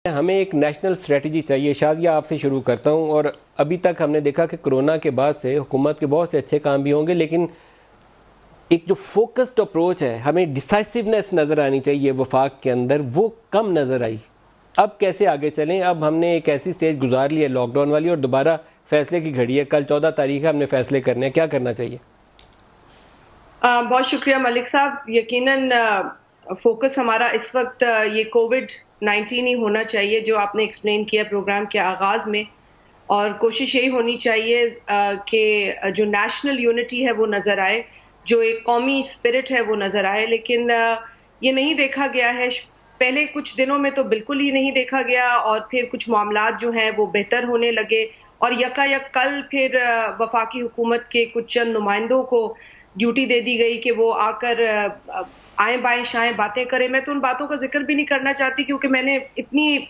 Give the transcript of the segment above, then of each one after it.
हमें एक national strategy चाहिए। शाजिया, आपसे शुरू करता हूँ। और अभी तक हमने देखा कि कोरोना के बाद से हुकूमत के बहुत से अच्छे काम भी होंगे, लेकिन एक जो फोकस्ड अप्रोच है, हमें डिसाइसिवनेस नज़र आनी चाहिए वफाक के अंदर, वो कम नज़र आई। अब कैसे आगे चलें? अब हमने एक ऐसी स्टेज गुजार ली है लॉकडाउन वाली, और दोबारा फैसले की घड़ी है। कल 14 तारीख है, हमने फैसले करने हैं। क्या करना चाहिए? बहुत शुक्रिया मलिक साहब। यकीनन फोकस हमारा इस वक्त ये कोविड-19 ही होना चाहिए, जो आपने एक्सप्लेन किया प्रोग्राम के आगाज में। और कोशिश यही होनी चाहिए कि जो नेशनल यूनिटी है वो नज़र आए, जो एक कौमी स्पिरिट है वो नज़र आए। लेकिन ये नहीं देखा गया है। पहले कुछ दिनों में तो बिल्कुल ही नहीं देखा गया, और फिर कुछ मामलात जो हैं वो बेहतर होने लगे, और यकायक कल फिर वफाकी हुकूमत के कुछ चंद नुमाइंदों को ड्यूटी दे दी गई कि वो आकर आए बाएं शाएं बातें करें। मैं तो उन बातों का जिक्र भी नहीं करना चाहती, क्योंकि मैंने इतनी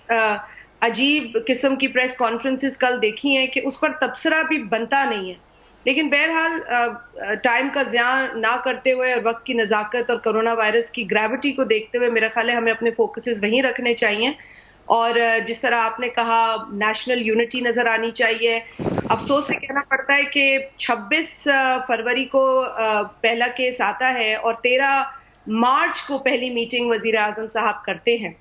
अजीब किस्म की प्रेस कॉन्फ्रेंसेस कल देखी हैं कि उस पर तबसरा भी बनता नहीं है। लेकिन बहरहाल टाइम का ज़ियान ना करते हुए, वक्त की नज़ाकत और कोरोना वायरस की ग्रेविटी को देखते हुए, मेरा ख्याल है हमें अपने फोकसेस वहीं रखने चाहिए। और जिस तरह आपने कहा, नेशनल यूनिटी नज़र आनी चाहिए। अफसोस से कहना पड़ता है कि 26 फरवरी को पहला केस आता है, और 13 मार्च को पहली मीटिंग वज़ीर आज़म साहब करते हैं।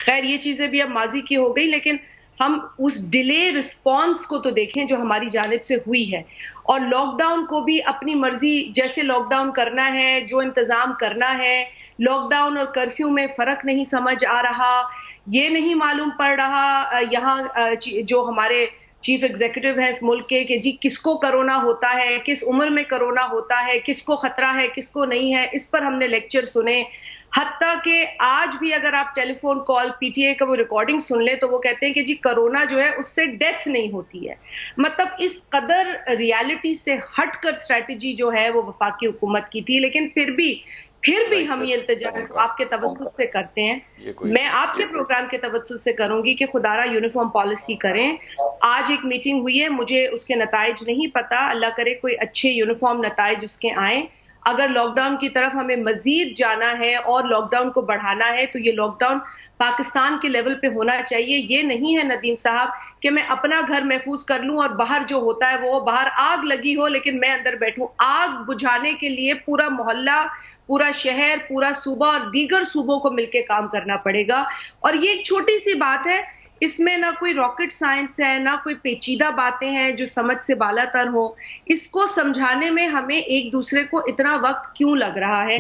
खैर, ये चीज़ें भी अब माजी की हो गई, लेकिन हम उस डिले रिस्पॉन्स को तो देखें जो हमारी जानिब से हुई है। और लॉकडाउन को भी अपनी मर्जी जैसे लॉकडाउन करना है, जो इंतज़ाम करना है। लॉकडाउन और कर्फ्यू में फ़र्क नहीं समझ आ रहा, ये नहीं मालूम पड़ रहा यहाँ जो हमारे चीफ एग्जीक्यूटिव है इस मुल्क के, कि जी किसको कोरोना होता है, किस उम्र में कोरोना होता है, किसको खतरा है, किसको नहीं है। इस पर हमने लेक्चर सुने। हत्ता कि आज भी अगर आप टेलीफोन कॉल पीटीए का वो रिकॉर्डिंग सुन ले, तो वो कहते हैं कि जी कोरोना जो है उससे डेथ नहीं होती है। मतलब इस कदर रियलिटी से हटकर स्ट्रेटजी जो है वो वफाकी हुकूमत की थी। लेकिन फिर भी हम ये इल्तिजा आपके तवज्जुह से करते हैं। मैं आपके प्रोग्राम के तवज्जुह से करूंगी कि खुदारा यूनिफॉर्म पॉलिसी करें। आज एक मीटिंग हुई है, मुझे उसके नताइज नहीं पता, अल्लाह करे कोई अच्छे यूनिफॉर्म नताइज उसके आए। अगर लॉकडाउन की तरफ हमें मजीद जाना है और लॉकडाउन को बढ़ाना है, तो ये लॉकडाउन पाकिस्तान के लेवल पे होना चाहिए। ये नहीं है नदीम साहब कि मैं अपना घर महफूज कर लूं और बाहर जो होता है वो बाहर आग लगी हो लेकिन मैं अंदर बैठूं। आग बुझाने के लिए पूरा मोहल्ला, पूरा शहर, पूरा सूबा और दीगर सूबों को मिलकर काम करना पड़ेगा। और ये एक छोटी सी बात है, इसमें ना कोई रॉकेट साइंस है, ना कोई पेचीदा बातें हैं जो समझ से बालातर हो। इसको समझाने में हमें एक दूसरे को इतना वक्त क्यों लग रहा है?